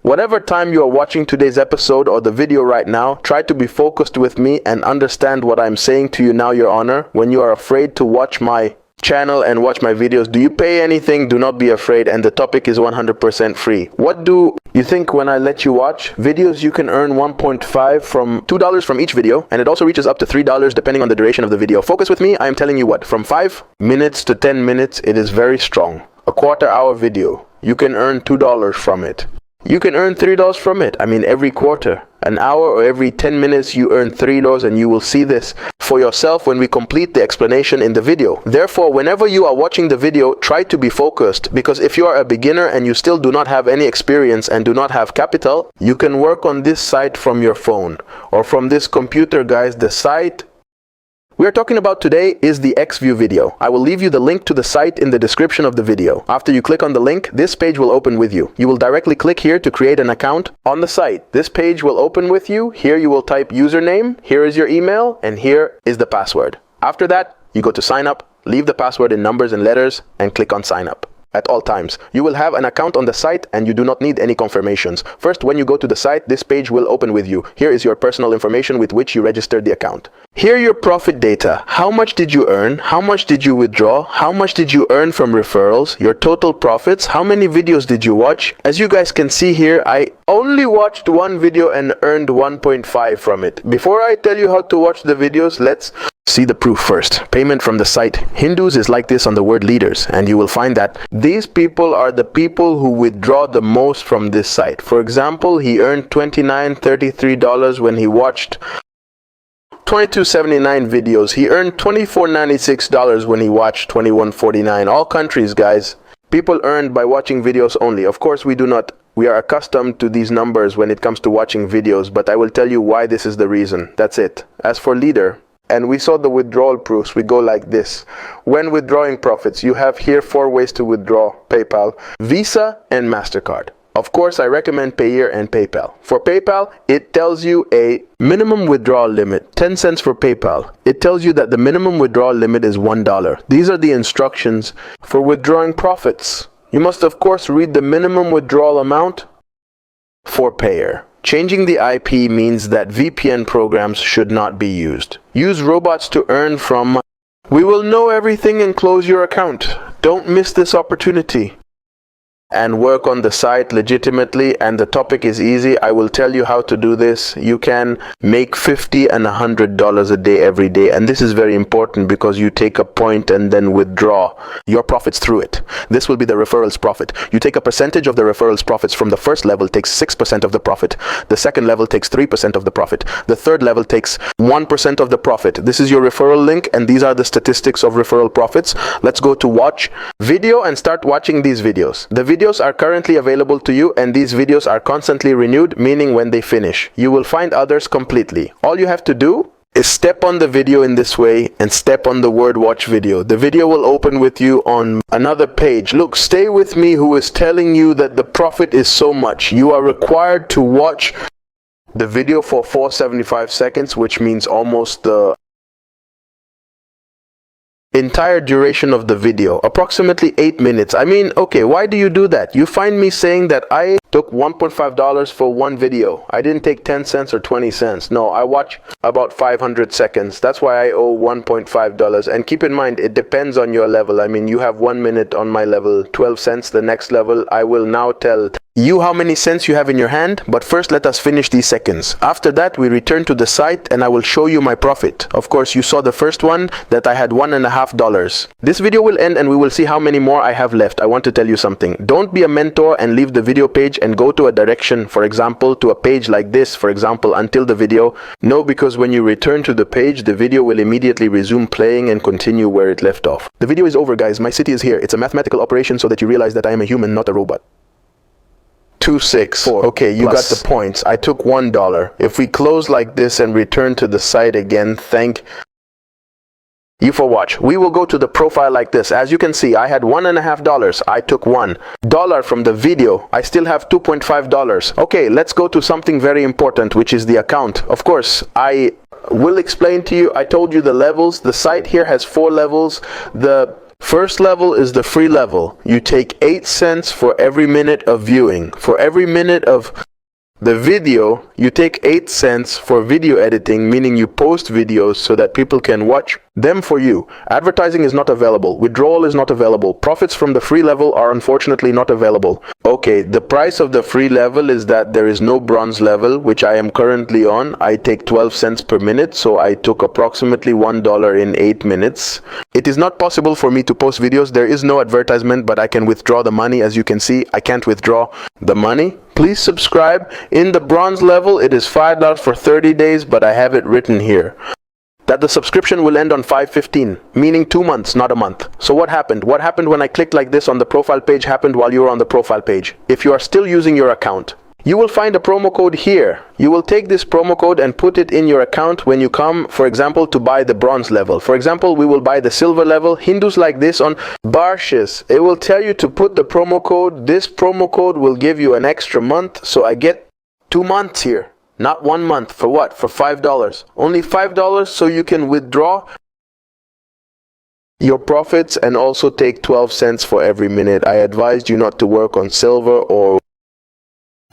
Whatever time you are watching today's episode or the video right now, try to be focused with me and understand what I'm saying to you now, Your Honor. When you are afraid to watch my channel and watch my videos, do you pay anything? Do not be afraid, and the topic is 100% free. What do you think when I let you watch videos? You can earn 1.5 from $2 from each video, and it also reaches up to $3 depending on the duration of the video. Focus with me. I am telling you what, from 5 minutes to 10 minutes, it is very strong. A quarter-hour video, you can earn $2 from it. You can earn $3 from it. I mean, every quarter, an hour or every 10 minutes, you earn $3, and you will see this for yourself when we complete the explanation in the video. Therefore, whenever you are watching the video, try to be focused, because if you are a beginner and you still do not have any experience and do not have capital, you can work on this site from your phone or from this computer, guys. The site we are talking about today is the XView video. I will leave you the link to the site in the description of the video. After you click on the link, this page will open with you. You will directly click here to create an account on the site. This page will open with you. Here you will type username, here is your email, and here is the password. After that, you go to sign up, leave the password in numbers and letters, and click on sign up. At all times, you will have an account on the site and you do not need any confirmations. First, when you go to the site, this page will open with you. Here is your personal information with which you registered the account. Here your profit data. How much did you earn? How much did you withdraw? How much did you earn from referrals? Your total profits. How many videos did you watch? As you guys can see here, I only watched one video and earned 1.5 from it. Before I tell you how to watch the videos, let's see the proof first. Payment from the site. Hindus is like this on the word leaders, and you will find that these people are the people who withdraw the most from this site. For example, he earned $29.33 when he watched 22.79 videos. He earned $24.96 when he watched 21.49. All countries, guys. People earned by watching videos only. Of course, we are accustomed to these numbers when it comes to watching videos, but I will tell you why this is the reason. That's it. As for leader, and we saw the withdrawal proofs, we go like this. When withdrawing profits, you have here 4 ways to withdraw: PayPal, Visa, and MasterCard. Of course, I recommend Payeer and PayPal. For PayPal, it tells you a minimum withdrawal limit, 10 cents for PayPal. It tells you that the minimum withdrawal limit is $1. These are the instructions for withdrawing profits. You must, of course, read the minimum withdrawal amount for Payeer. Changing the IP means that VPN programs should not be used. Use robots to earn from. We will know everything and close your account. Don't miss this opportunity. And work on the site legitimately, and the topic is easy. I will tell you how to do this. You can make $50 and $100 a day every day, and this is very important because you take a point and then withdraw your profits through it. This will be the referrals profit. You take a percentage of the referrals profits. From the first level takes 6% of the profit. The second level takes 3% of the profit. The third level takes 1% of the profit. This is your referral link, and these are the statistics of referral profits. Let's go to watch video and start watching these videos. The videos are currently available to you, and these videos are constantly renewed, meaning when they finish, you will find others completely. All you have to do is step on the video in this way and step on the word watch video. The video will open with you on another page. Look, stay with me, who is telling you that the profit is so much. You are required to watch the video for 475 seconds, which means almost the entire duration of the video, approximately 8 minutes. I mean, okay, why do you do that? You find me saying that I took $1.5 for one video. I didn't take 10 cents or 20 cents. No, I watch about 500 seconds. That's why I owe $1.5. And keep in mind, it depends on your level. I mean, you have 1 minute on my level, 12 cents. The next level, I will now tell you how many cents you have in your hand, but first let us finish these seconds. After that, we return to the site and I will show you my profit. Of course, you saw the first one that I had $1.50. This video will end and we will see how many more I have left. I want to tell you something. Don't be a mentor and leave the video page and go to a direction, for example, to a page like this, for example, until the video. No, because when you return to the page, the video will immediately resume playing and continue where it left off. The video is over, guys. My city is here. It's a mathematical operation so that you realize that I am a human, not a robot. 264. Okay, you got the points. I took $1. If we close like this and return to the site again, thank you for watch. We will go to the profile like this. As you can see, I had $1.50. I took $1 from the video. I still have $2.5. Okay, let's go to something very important, which is the account. Of course, I will explain to you. I told you the levels. The site here has 4 levels. The First level is the free level. You take 8 cents for every minute of viewing. For every minute of the video, you take 8 cents for video editing, meaning you post videos so that people can watch them for you. Advertising is not available. Withdrawal is not available. Profits from the free level are unfortunately not available. Okay, the price of the free level is that there is no bronze level, which I am currently on. I take 12 cents per minute, so I took approximately $1 in 8 minutes. It is not possible for me to post videos. There is no advertisement, but I can withdraw the money. As you can see, I can't withdraw the money. Please subscribe. In the bronze level, it is $5 for 30 days, but I have it written here that the subscription will end on 5/15, meaning 2 months, not a month. So what happened? What happened when I clicked like this on the profile page happened while you were on the profile page. If you are still using your account, you will find a promo code here. You will take this promo code and put it in your account when you come, for example, to buy the bronze level. For example, we will buy the silver level. Hindus like this on Barshes. It will tell you to put the promo code. This promo code will give you an extra month. So I get 2 months here. Not 1 month. For what? For $5. Only $5 so you can withdraw your profits and also take 12 cents for every minute. I advised you not to work on silver or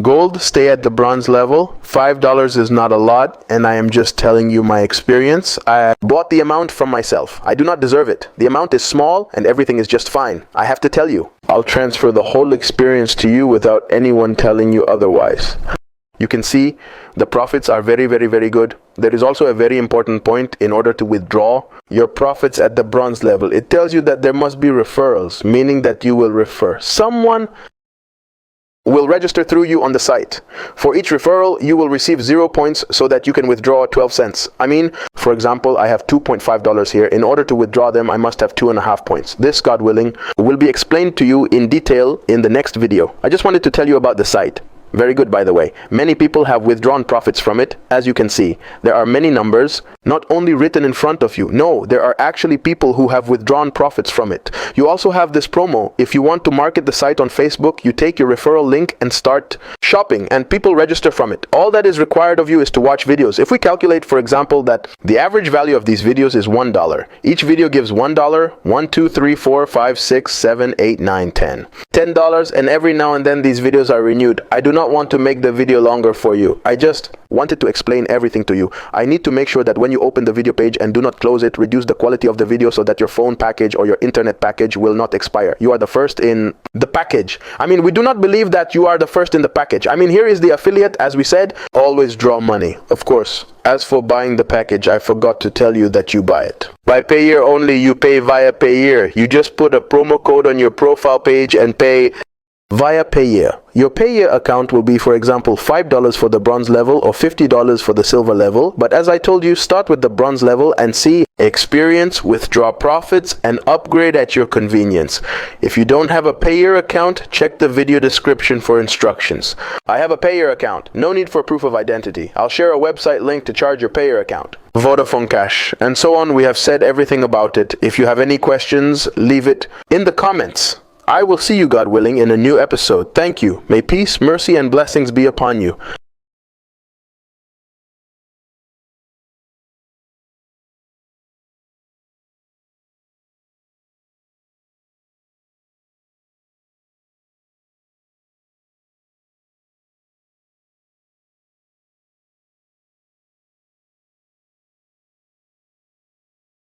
gold. Stay at the bronze level. $5 is not a lot, and I am just telling you my experience. I bought the amount from myself. I do not deserve it. The amount is small and everything is just fine. I have to tell you. I'll transfer the whole experience to you without anyone telling you otherwise. You can see the profits are very, very, very good. There is also a very important point in order to withdraw your profits at the bronze level. It tells you that there must be referrals, meaning that you will refer. Someone will register through you on the site. For each referral, you will receive 0 points so that you can withdraw 12 cents. I mean, for example, I have $2.5 here. In order to withdraw them, I must have 2.5 points. This, God willing, will be explained to you in detail in the next video. I just wanted to tell you about the site. Very good, by the way. Many people have withdrawn profits from it. As you can see, there are many numbers, not only written in front of you. No, there are actually people who have withdrawn profits from it. You also have this promo. If you want to market the site on Facebook, you take your referral link and start shopping, and people register from it. All that is required of you is to watch videos. If we calculate, for example, that the average value of these videos is $1. Each video gives $1, 1, 2, 3, 4, 5, 6, 7, 8, 9, 10. $10, and every now and then these videos are renewed. I do not want to make the video longer for you. I just wanted to explain everything to you. I need to make sure that when you open the video page and do not close it, reduce the quality of the video so that your phone package or your internet package will not expire. You are the first in the package. I mean, we do not believe that you are the first in the package. I mean, here is the affiliate. As we said, always draw money. Of course, as for buying the package, I forgot to tell you that you buy it. By Payeer only, you pay via Payeer. You just put a promo code on your profile page and pay via Payeer. Your Payeer account will be, for example, $5 for the bronze level or $50 for the silver level. But as I told you, start with the bronze level and see, experience, withdraw profits, and upgrade at your convenience. If you don't have a Payeer account, check the video description for instructions. I have a Payeer account. No need for proof of identity. I'll share a website link to charge your Payeer account. Vodafone Cash, and so on. We have said everything about it. If you have any questions, leave it in the comments. I will see you, God willing, in a new episode. Thank you. May peace, mercy, and blessings be upon you.